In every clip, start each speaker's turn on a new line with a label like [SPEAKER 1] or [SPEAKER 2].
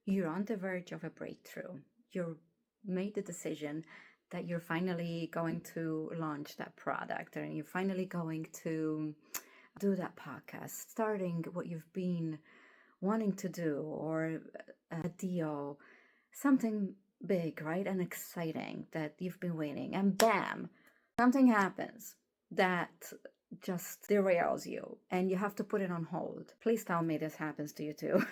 [SPEAKER 1] you're on the verge of a breakthrough. You're made the decision that you're finally going to launch that product, and you're finally going to do that podcast, starting what you've been wanting to do, or a deal, something big, right? And exciting that you've been waiting, and bam, something happens that just derails you and you have to put it on hold. Please tell me this happens to you too.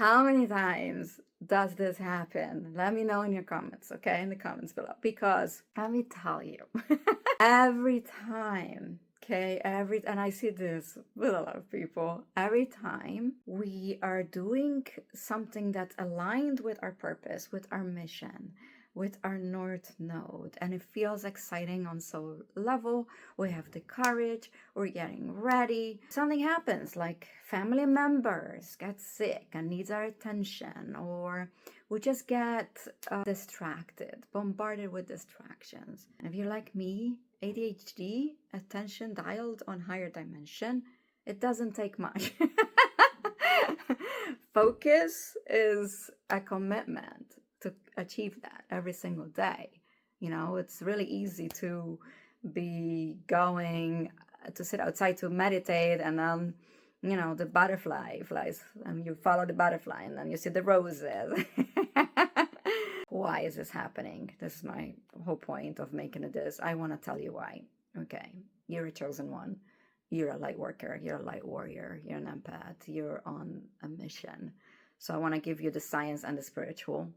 [SPEAKER 1] How many times does this happen? Let me know in your comments, okay? In the comments below. Because let me tell you, every time, okay, and I see this with a lot of people, every time we are doing something that's aligned with our purpose, with our mission, with our North Node, and it feels exciting on soul level, we have the courage, we're getting ready, something happens, like family members get sick and needs our attention, or we just get distracted, bombarded with distractions. If you're like me, ADHD, attention dialed on higher dimension, it doesn't take much. Focus is a commitment to achieve that every single day. You know, it's really easy to be going to sit outside to meditate, and then, you know, the butterfly flies, and you follow the butterfly, and then you see the roses. Why is this happening? This is my whole point of making this. I want to tell you why. Okay, you're a chosen one. You're a light worker. You're a light warrior. You're an empath. You're on a mission. So I want to give you the science and the spiritual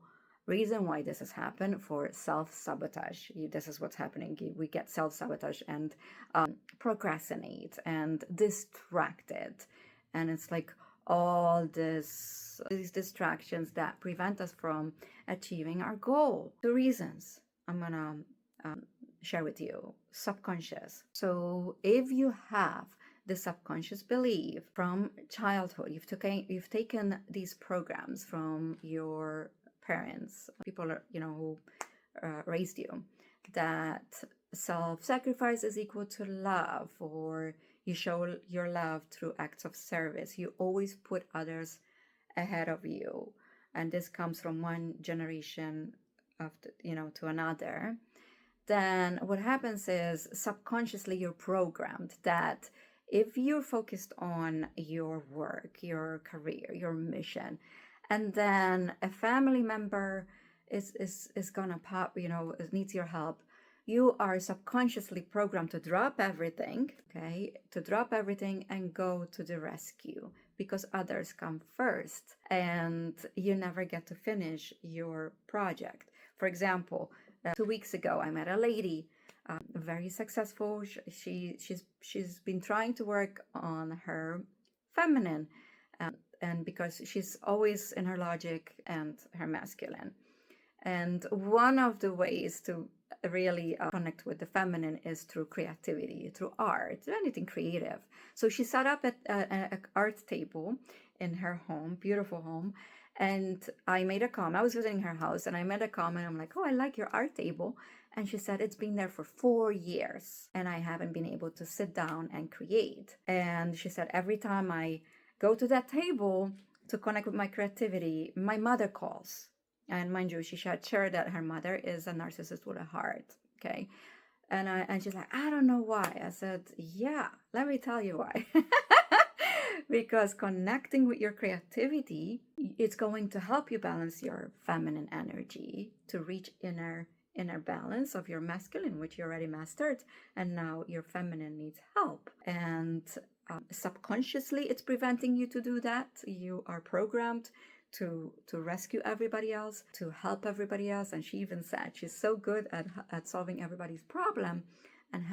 [SPEAKER 1] reason why this has happened for self-sabotage. This is what's happening. We get self-sabotage and procrastinate and distracted. And it's like all these distractions that prevent us from achieving our goal. The reasons I'm gonna share with you. Subconscious. So if you have the subconscious belief from childhood, you've taken these programs from your parents, people who raised you, that self-sacrifice is equal to love, or you show your love through acts of service. You always put others ahead of you, and this comes from one generation to another. Then what happens is subconsciously you're programmed that if you're focused on your work, your career, your mission, and then a family member is gonna pop, needs your help, you are subconsciously programmed to drop everything, okay? To drop everything and go to the rescue, because others come first and you never get to finish your project. For example, 2 weeks ago, I met a lady, very successful. She's been trying to work on her feminine, and because she's always in her logic and her masculine. And one of the ways to really connect with the feminine is through creativity, through art, anything creative. So she set up an art table in her home, beautiful home. And I made a comment. I was visiting her house and I made a comment. I'm like, oh, I like your art table. And she said, it's been there for 4 years and I haven't been able to sit down and create. And she said, every time I go to that table to connect with my creativity, my mother calls. And mind you, she shared that her mother is a narcissist with a heart. Okay. And she's like, I don't know why. I said, yeah, let me tell you why. Because connecting with your creativity, it's going to help you balance your feminine energy to reach inner balance of your masculine, which you already mastered, and now your feminine needs help. And subconsciously, it's preventing you to do that. You are programmed to rescue everybody else, to help everybody else. And she even said she's so good at solving everybody's problem and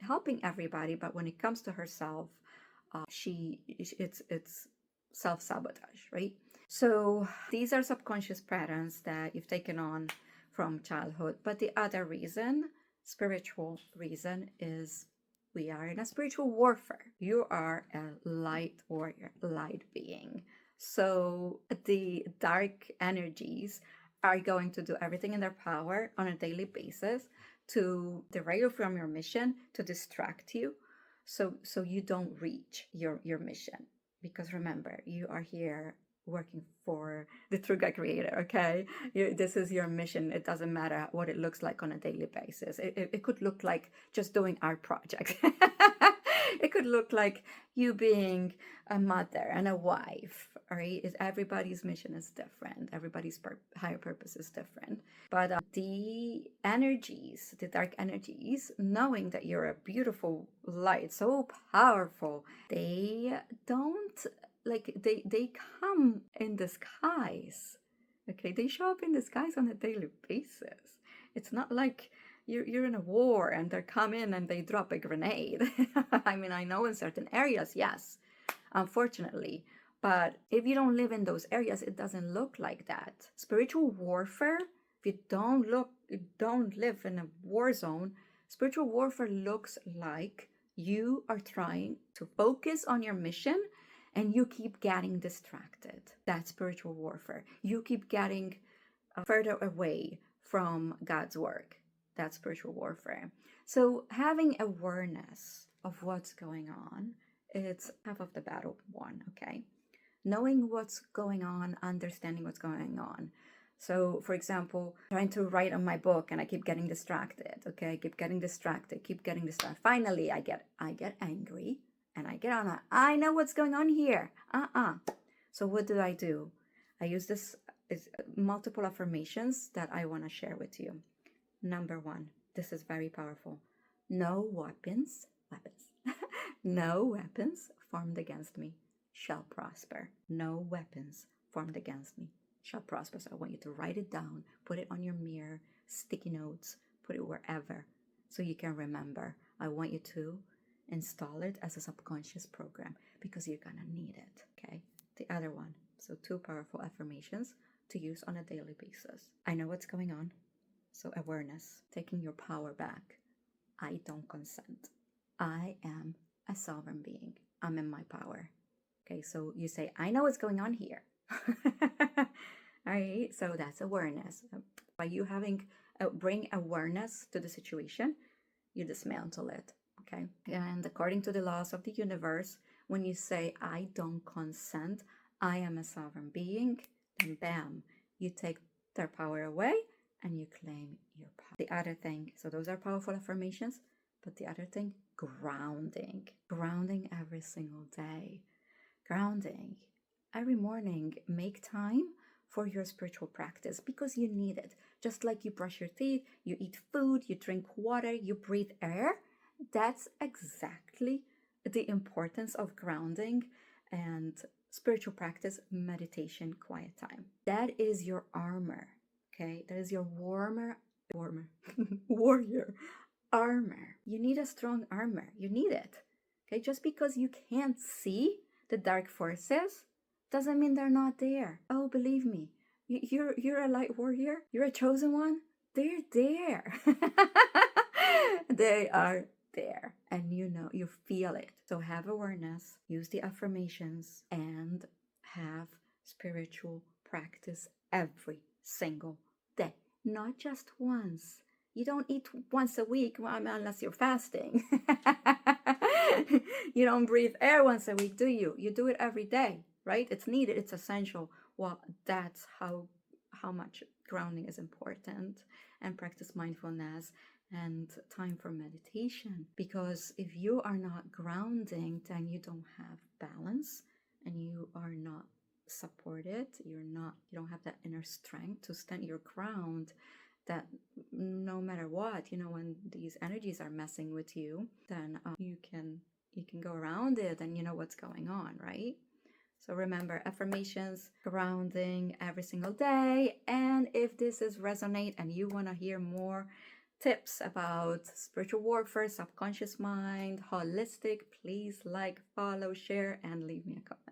[SPEAKER 1] helping everybody, but when it comes to herself, it's self-sabotage, right? So these are subconscious patterns that you've taken on from childhood. But the other reason, spiritual reason, is we are in a spiritual warfare. You are a light warrior, light being. So the dark energies are going to do everything in their power on a daily basis to derail you from your mission, to distract you, so you don't reach your mission. Because remember, you are here working for the true God creator, okay? This is your mission. It doesn't matter what it looks like on a daily basis. It could look like just doing art projects. It could look like you being a mother and a wife, all right? Everybody's mission is different. Everybody's higher purpose is different. But the energies, the dark energies, knowing that you're a beautiful light, so powerful, they don't, like, they come in disguise. Okay, they show up in disguise on a daily basis. It's not like you're in a war and they come in and they drop a grenade. I mean, I know in certain areas, yes, unfortunately. But if you don't live in those areas, it doesn't look like that. Spiritual warfare, if you don't live in a war zone, spiritual warfare looks like you are trying to focus on your mission and you keep getting distracted. That's spiritual warfare. You keep getting further away from God's work. That's spiritual warfare. So having awareness of what's going on, it's half of the battle won, okay? Knowing what's going on, understanding what's going on. So, for example, trying to write on my book and I keep getting distracted, okay? I keep getting distracted. Finally, I get angry and I get on. I know what's going on here. So what do? I use this multiple affirmations that I want to share with you. Number 1, this is very powerful. No weapons, no weapons formed against me shall prosper. No weapons formed against me shall prosper. So I want you to write it down, put it on your mirror, sticky notes, put it wherever so you can remember. I want you to install it as a subconscious program because you're gonna need it, okay? The other one, so 2 powerful affirmations to use on a daily basis. I know what's going on. So awareness, taking your power back. I don't consent. I am a sovereign being. I'm in my power. Okay, so you say, I know what's going on here. All right, so that's awareness. By you bring awareness to the situation, you dismantle it. Okay, and according to the laws of the universe, when you say, I don't consent, I am a sovereign being, then bam, you take their power away and you claim your power. The other thing, so those are powerful affirmations, but the other thing, grounding. Grounding every single day. Grounding. Every morning, make time for your spiritual practice because you need it. Just like you brush your teeth, you eat food, you drink water, you breathe air. That's exactly the importance of grounding and spiritual practice, meditation, quiet time. That is your armor. Okay, that is your warrior armor. You need a strong armor. You need it. Okay, just because you can't see the dark forces doesn't mean they're not there. Oh, believe me, you're a light warrior. You're a chosen one. They're there. They are there, and you feel it. So have awareness, use the affirmations, and have spiritual practice every single day, not just once. You don't eat once a week unless you're fasting. You don't breathe air once a week, do you? You do it every day, right? It's needed, it's essential. Well, that's how much grounding is important, and practice mindfulness and time for meditation. Because if you are not grounding, then you don't have balance and you are not supported. You don't have that inner strength to stand your ground, that no matter what, when these energies are messing with you, then you can go around it and you know what's going on, right? So remember, affirmations, grounding every single day. And if this is resonate and you want to hear more tips about spiritual warfare, subconscious mind, holistic, please like, follow, share, and leave me a comment.